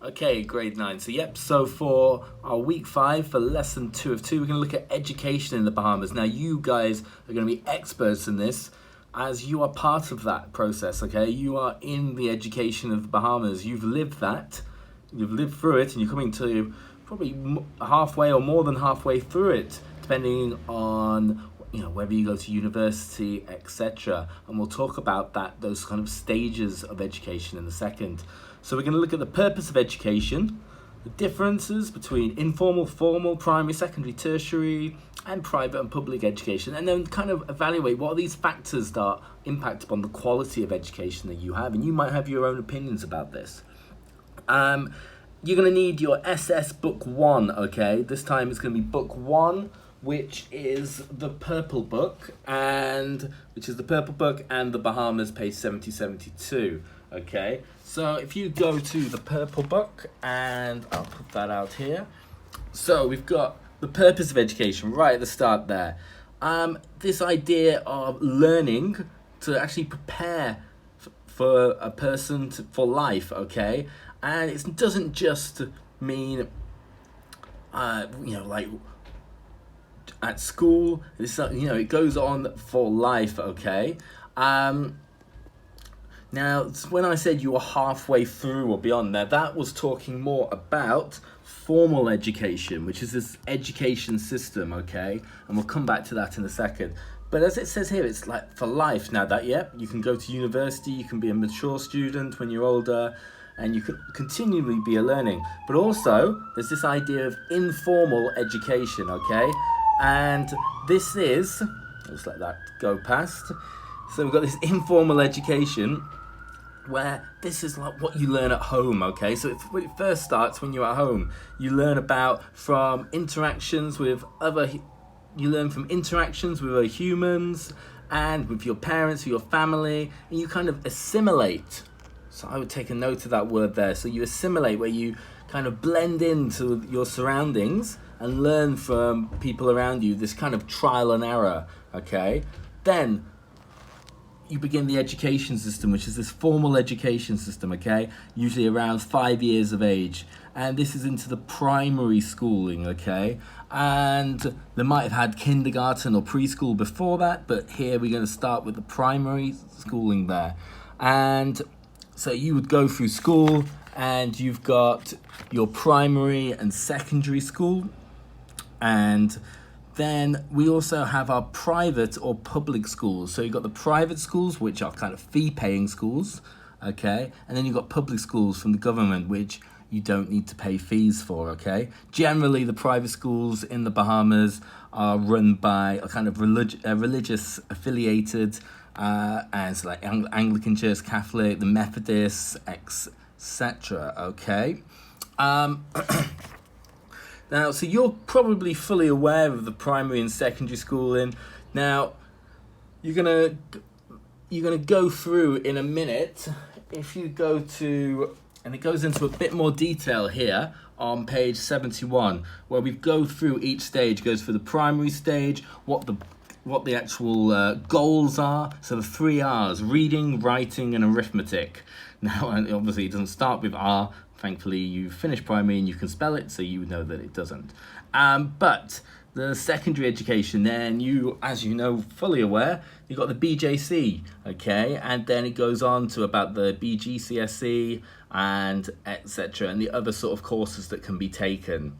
Okay, grade 9. So for our week 5, for lesson 2 of 2, we're going to look at education in the Bahamas. Now, you guys are going to be experts in this as you are part of that process, okay? You are in the education of the Bahamas. You've lived that, you've lived through it, and you're coming to probably halfway or more than halfway through it, depending on whether you go to university, etc. And we'll talk about those kind of stages of education in a second. So we're going to look at the purpose of education, the differences between informal, formal, primary, secondary, tertiary, and private and public education, and then kind of evaluate what are these factors that impact upon the quality of education that you have. And you might have your own opinions about this. You're going to need your SS Book 1, okay? This time it's going to be Book 1, which is the purple book, and the Bahamas, page 7072. Okay, so if you go to the purple book, and I'll put that out here. So we've got the purpose of education right at the start there. This idea of learning to actually prepare for a person for life, okay? And it doesn't just mean, like at school. It goes on for life, okay? Now, when I said you were halfway through or beyond there, that was talking more about formal education, which is this education system, okay? And we'll come back to that in a second. But as it says here, it's like for life. Now you can go to university, you can be a mature student when you're older, and you can continually be learning. But also, there's this idea of informal education, okay? And this is, just let that go past. So we've got this informal education where this is like what you learn at home, okay? So it first starts when you're at home. You learn from interactions with other humans and with your parents, your family, and you kind of assimilate. So I would take a note of that word there. So you assimilate, where you kind of blend into your surroundings and learn from people around you, this kind of trial and error, okay? Then you begin the education system, which is this formal education system, okay? Usually around 5 years of age. And this is into the primary schooling, okay? And they might have had kindergarten or preschool before that, but here we're going to start with the primary schooling there. And so you would go through school, and you've got your primary and secondary school. And then we also have our private or public schools. So you've got the private schools, which are kind of fee-paying schools, okay? And then you've got public schools from the government, which you don't need to pay fees for, okay? Generally, the private schools in the Bahamas are run by a kind of religious affiliated, as like Anglican Church, Catholic, the Methodists, etc., okay? Now, so you're probably fully aware of the primary and secondary schooling. Now, you're gonna go through in a minute. If you go to, and it goes into a bit more detail here on page 71, where we go through each stage. Goes through the primary stage, what the actual goals are. So the 3 R's: reading, writing, and arithmetic. Now, and obviously, it doesn't start with R. Thankfully, you finished primary and you can spell it, so you know that it doesn't. But the secondary education, then as you know, fully aware, you've got the BJC, okay? And then it goes on to about the BGCSE and etc. and the other sort of courses that can be taken.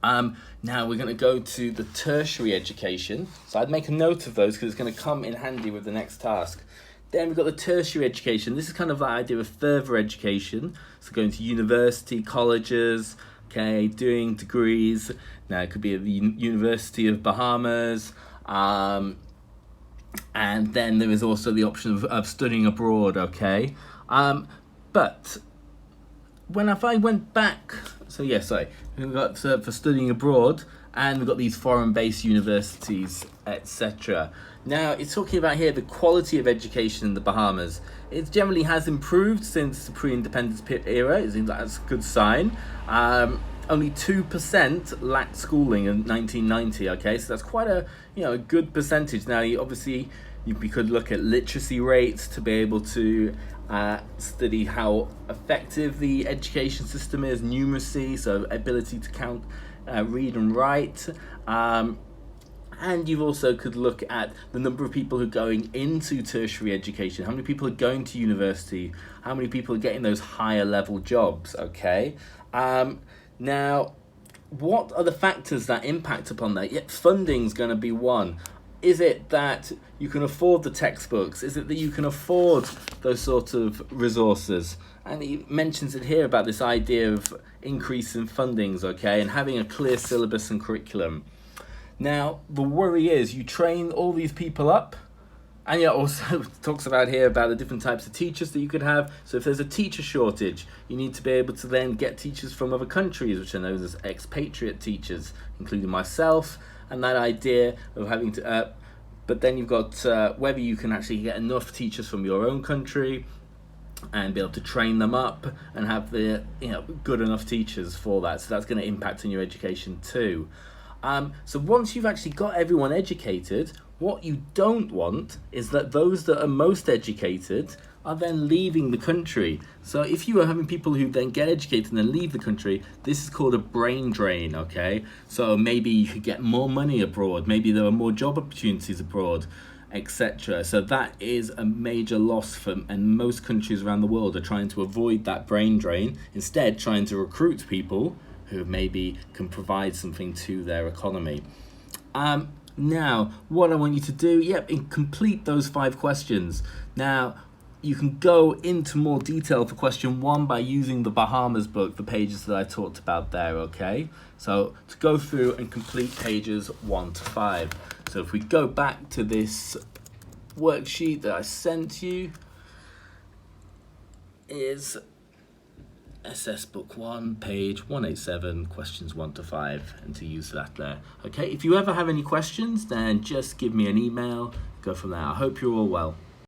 Now we're going to go to the tertiary education. So I'd make a note of those because it's going to come in handy with the next task. Then we've got the tertiary education. This is kind of the idea of further education. So going to university, colleges, okay, doing degrees. Now it could be at the University of Bahamas. And then there is also the option of studying abroad, okay? But if I went back, we've got for studying abroad, and we've got these foreign-based universities, etc. Now, it's talking about here the quality of education in the Bahamas. It generally has improved since the pre-independence era. It seems like that's a good sign. Only 2% lacked schooling in 1990, okay? So that's quite a good percentage. Now, obviously, You could look at literacy rates to be able to study how effective the education system is, numeracy, so ability to count, read and write. And you also could look at the number of people who are going into tertiary education, how many people are going to university, how many people are getting those higher level jobs, okay? Now, what are the factors that impact upon that? Yet funding's going to be one. Is it that you can afford the textbooks? Is it that you can afford those sort of resources? And he mentions it here about this idea of increase in fundings, okay, and having a clear syllabus and curriculum. Now, the worry is you train all these people up, and yet also talks about here about the different types of teachers that you could have. So if there's a teacher shortage, you need to be able to then get teachers from other countries, which are known as expatriate teachers, including myself, and that idea of having to... but then you've got whether you can actually get enough teachers from your own country and be able to train them up and have the good enough teachers for that. So that's going to impact on your education too. So once you've actually got everyone educated, what you don't want is that those that are most educated are then leaving the country. So if you are having people who then get educated and then leave the country, this is called a brain drain, okay? So maybe you could get more money abroad, maybe there are more job opportunities abroad, etc. So that is a major loss and most countries around the world are trying to avoid that brain drain, instead trying to recruit people who maybe can provide something to their economy. Now, what I want you to do, complete those 5 questions. Now, you can go into more detail for question 1 by using the Bahamas book, the pages that I talked about there, okay? So, to go through and complete pages 1 to 5. So, if we go back to this worksheet that I sent you, is SS Book 1, page 187, questions 1 to 5, and to use that there. Okay, if you ever have any questions, then just give me an email, go from there. I hope you're all well.